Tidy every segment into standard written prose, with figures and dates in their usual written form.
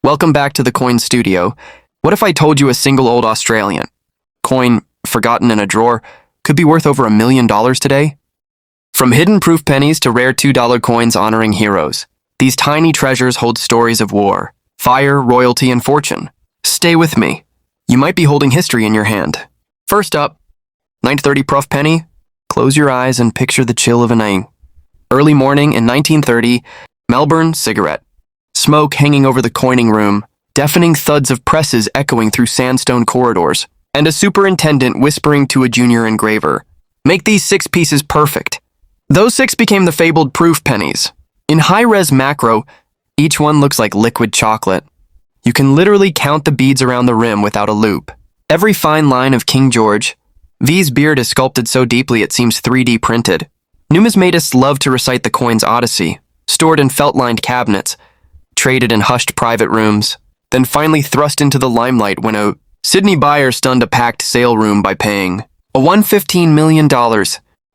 Welcome back to the Coin Studio. What if I told you a single old Australian coin, forgotten in a drawer, could be worth over $1 million today? From hidden proof pennies to rare $2 coins honoring heroes, these tiny treasures hold stories of war, fire, royalty, and fortune. Stay with me. You might be holding history in your hand. First up, 1930 Proof penny. Close your eyes and picture the chill of a night. Early morning in 1930, Melbourne, cigarette. Smoke hanging over the coining room, deafening thuds of presses echoing through sandstone corridors, and a superintendent whispering to a junior engraver, "Make these 6 pieces perfect." Those 6 became the fabled proof pennies. In high-res macro, each one looks like liquid chocolate. You can literally count the beads around the rim without a loop. Every fine line of King George. V's beard is sculpted so deeply it seems 3D printed. Numismatists love to recite the coin's odyssey, stored in felt-lined cabinets, traded in hushed private rooms, then finally thrust into the limelight when a Sydney buyer stunned a packed sale room by paying a $115 million.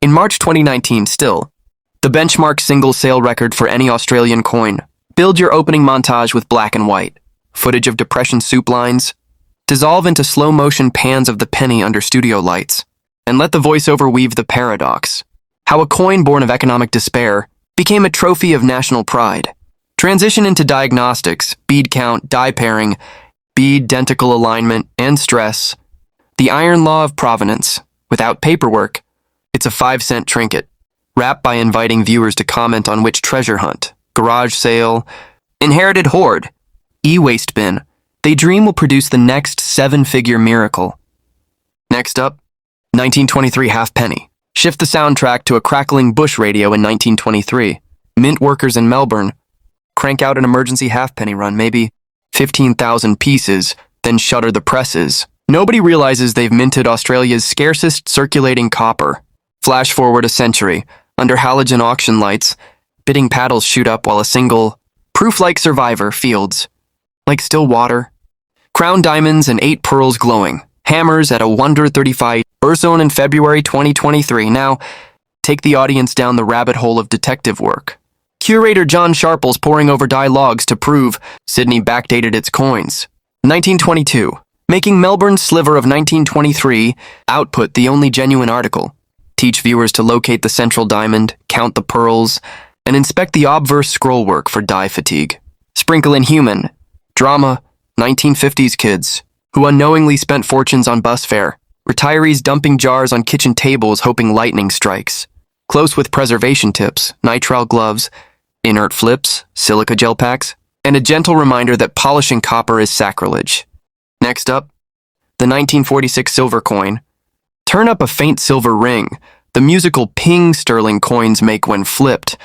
In March 2019 still, the benchmark single sale record for any Australian coin. Build your opening montage with black and white, footage of depression soup lines, dissolve into slow-motion pans of the penny under studio lights, and let the voiceover weave the paradox. How a coin born of economic despair became a trophy of national pride. Transition into diagnostics, bead count, die pairing, bead denticle alignment, and stress. The iron law of provenance. Without paperwork, it's a 5-cent trinket. Wrapped by inviting viewers to comment on which treasure hunt, garage sale, inherited hoard, e-waste bin, they dream will produce the next 7-figure miracle. Next up, 1923 half penny. Shift the soundtrack to a crackling bush radio in 1923. Mint workers in Melbourne crank out an emergency halfpenny run, maybe 15,000 pieces, then shutter the presses. Nobody realizes they've minted Australia's scarcest circulating copper. Flash forward a century, under halogen auction lights, bidding paddles shoot up while a single, proof-like survivor fields, like still water. Crown diamonds and 8 pearls glowing, hammers at a wonder 35, Urzone in February 2023. Now, take the audience down the rabbit hole of detective work. Curator John Sharple's poring over dialogues to prove Sydney backdated its coins. 1922, making Melbourne's sliver of 1923 output the only genuine article. Teach viewers to locate the central diamond, count the pearls, and inspect the obverse scrollwork for die fatigue. Sprinkle in human, drama, 1950s kids, who unknowingly spent fortunes on bus fare, retirees dumping jars on kitchen tables hoping lightning strikes. Close with preservation tips, nitrile gloves, inert flips, silica gel packs, and a gentle reminder that polishing copper is sacrilege. Next up, the 1946 silver coin. Turn up a faint silver ring, the musical ping sterling coins make when flipped.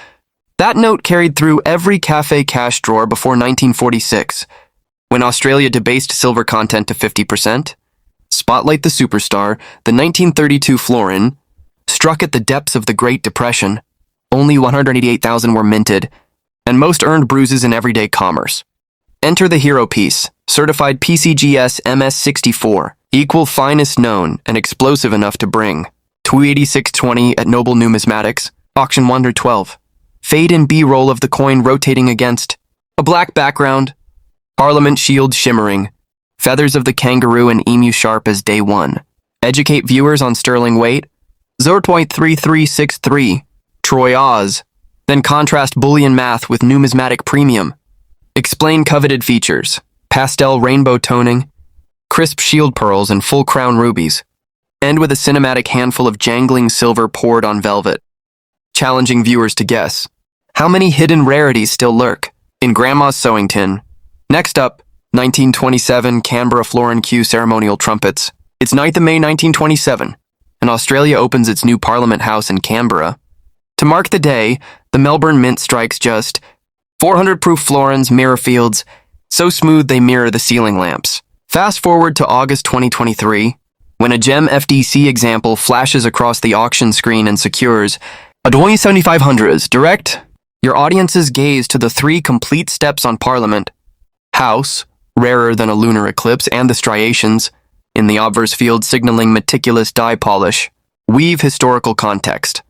That note carried through every cafe cash drawer before 1946, when Australia debased silver content to 50%. Spotlight the superstar, the 1932 Florin, struck at the depths of the Great Depression. Only 188,000 were minted, and most earned bruises in everyday commerce. Enter the hero piece, certified PCGS MS64, equal finest known and explosive enough to bring. 286.20 at Noble Numismatics, auction 112. Fade in B-roll of the coin rotating against a black background, Parliament shield shimmering, feathers of the kangaroo and emu sharp as day one. Educate viewers on sterling weight, 0.3363, Troy Oz. Then contrast bullion math with numismatic premium. Explain coveted features, pastel rainbow toning, crisp shield pearls and full crown rubies. End with a cinematic handful of jangling silver poured on velvet, challenging viewers to guess how many hidden rarities still lurk in Grandma's sewing tin. Next up, 1927 Canberra Florin Q ceremonial trumpets. It's 9th of May 1927, and Australia opens its new Parliament House in Canberra. To mark the day, the Melbourne Mint strikes just 400 proof florins, mirror fields, so smooth they mirror the ceiling lamps. Fast forward to August 2023, when a gem FDC example flashes across the auction screen and secures a 7500s direct your audience's gaze to the 3 complete steps on Parliament. House, rarer than a lunar eclipse, and the striations, in the obverse field signaling meticulous die polish, weave historical context.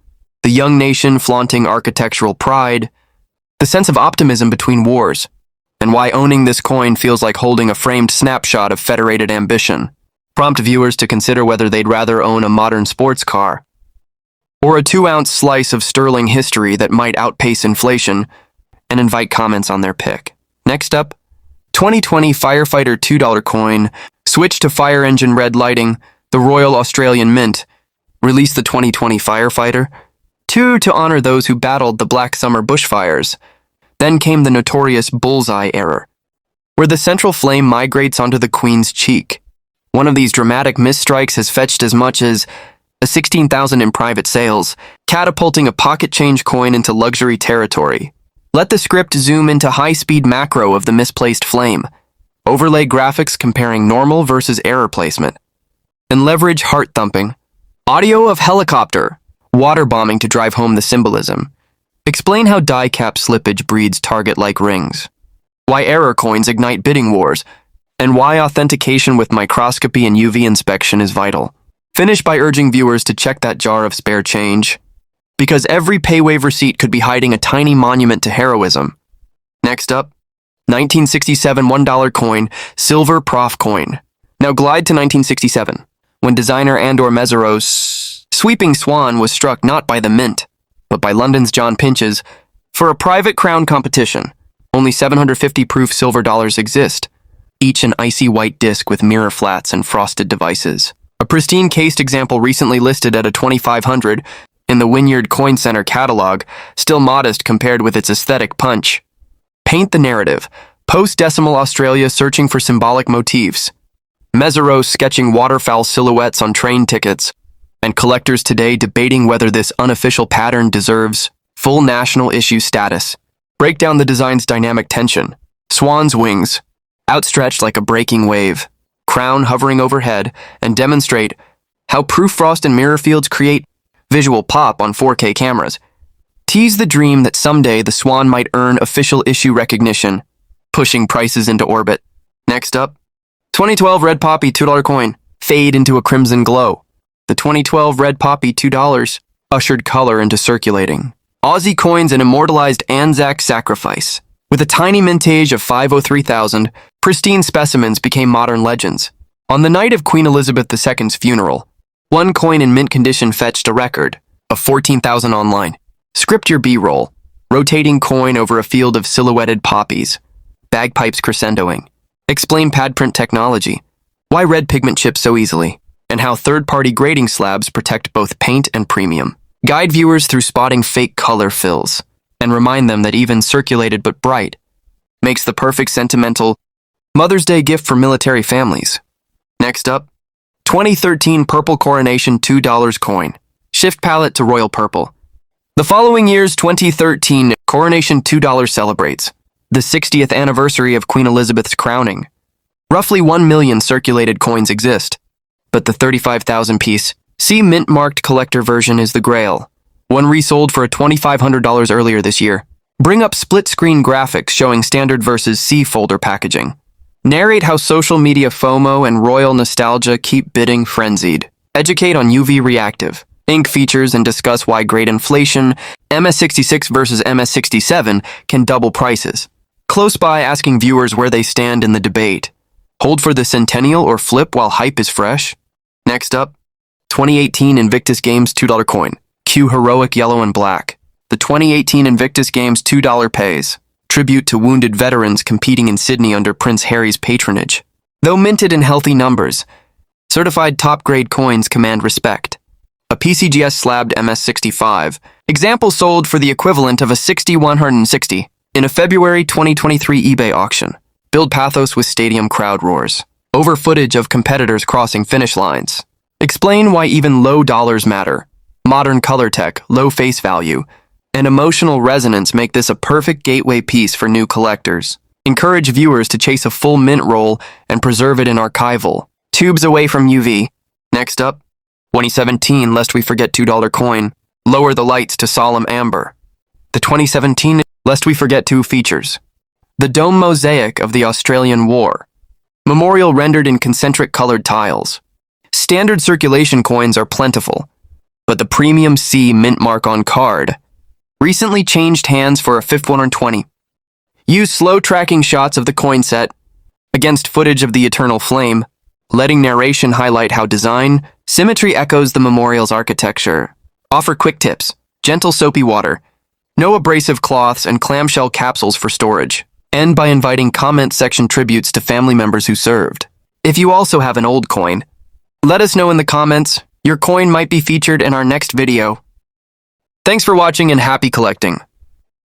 The young nation flaunting architectural pride, the sense of optimism between wars, and why owning this coin feels like holding a framed snapshot of federated ambition. Prompt viewers to consider whether they'd rather own a modern sports car or a 2-ounce slice of sterling history that might outpace inflation, and invite comments on their pick. Next up, 2020 Firefighter $2 coin. Switch to fire engine red lighting. The Royal Australian Mint released the 2020 Firefighter to honor those who battled the Black Summer bushfires. Then came the notorious bullseye error, where the central flame migrates onto the Queen's cheek. One of these dramatic misstrikes has fetched as much as $16,000 in private sales, catapulting a pocket change coin into luxury territory. Let the script zoom into high-speed macro of the misplaced flame, overlay graphics comparing normal versus error placement, and leverage heart-thumping audio of helicopter water bombing to drive home the symbolism. Explain how die cap slippage breeds target-like rings, why error coins ignite bidding wars, and why authentication with microscopy and UV inspection is vital. Finish by urging viewers to check that jar of spare change, because every paywave receipt could be hiding a tiny monument to heroism. Next up, 1967 $1 coin, silver prof coin. Now glide to 1967, when designer Andor Meseros' sweeping swan was struck not by the mint, but by London's John Pinch's for a private crown competition. Only 750 proof silver dollars exist, each an icy white disc with mirror flats and frosted devices. A pristine cased example recently listed at a $2,500 in the Wynyard Coin Center catalog, still modest compared with its aesthetic punch. Paint the narrative. Post-decimal Australia searching for symbolic motifs. Meseros sketching waterfowl silhouettes on train tickets, and collectors today debating whether this unofficial pattern deserves full national issue status. Break down the design's dynamic tension. Swan's wings, outstretched like a breaking wave, crown hovering overhead, and demonstrate how proof frost and mirror fields create visual pop on 4K cameras. Tease the dream that someday the swan might earn official issue recognition, pushing prices into orbit. Next up, 2012 Red Poppy $2 coin, fade into a crimson glow. The 2012 Red Poppy $2 ushered color into circulating. Aussie coins and immortalized Anzac sacrifice. With a tiny mintage of 503,000, pristine specimens became modern legends. On the night of Queen Elizabeth II's funeral, one coin in mint condition fetched a record of 14,000 online. Script your B-roll, rotating coin over a field of silhouetted poppies, bagpipes crescendoing. Explain pad print technology, why red pigment chips so easily, and how third-party grading slabs protect both paint and premium. Guide viewers through spotting fake color fills, and remind them that even circulated but bright makes the perfect sentimental Mother's Day gift for military families. Next up, 2013 Purple Coronation $2 coin. Shift palette to royal purple. The following year's 2013 Coronation $2 celebrates the 60th anniversary of Queen Elizabeth's crowning. Roughly 1 million circulated coins exist, but the 35,000-piece mint-marked collector version is the grail. One resold for $2,500 earlier this year. Bring up split-screen graphics showing standard versus C folder packaging. Narrate how social media FOMO and royal nostalgia keep bidding frenzied. Educate on UV reactive ink features and discuss why great inflation, MS66 versus MS67, can double prices. Close by, asking viewers where they stand in the debate. Hold for the centennial or flip while hype is fresh? Next up, 2018 Invictus Games $2 coin. Cue heroic yellow and black. The 2018 Invictus Games $2 pays tribute to wounded veterans competing in Sydney under Prince Harry's patronage. Though minted in healthy numbers, certified top-grade coins command respect. A PCGS slabbed MS65 example sold for the equivalent of a 6160 in a February 2023 eBay auction. Build pathos with stadium crowd roars. Over footage of competitors crossing finish lines. Explain why even low dollars matter. Modern color tech, low face value, and emotional resonance make this a perfect gateway piece for new collectors. Encourage viewers to chase a full mint roll and preserve it in archival. Tubes away from UV. Next up, 2017 Lest We Forget $2 coin. Lower the lights to solemn amber. The 2017 Lest We Forget 2 features the dome mosaic of the Australian War. Memorial rendered in concentric colored tiles. Standard circulation coins are plentiful, but the premium C mint mark on card recently changed hands for a 5120. Use slow tracking shots of the coin set against footage of the eternal flame, letting narration highlight how design, symmetry echoes the memorial's architecture. Offer quick tips, gentle soapy water, no abrasive cloths, and clamshell capsules for storage. End by inviting comment section tributes to family members who served. If you also have an old coin, let us know in the comments. Your coin might be featured in our next video. Thanks for watching and happy collecting.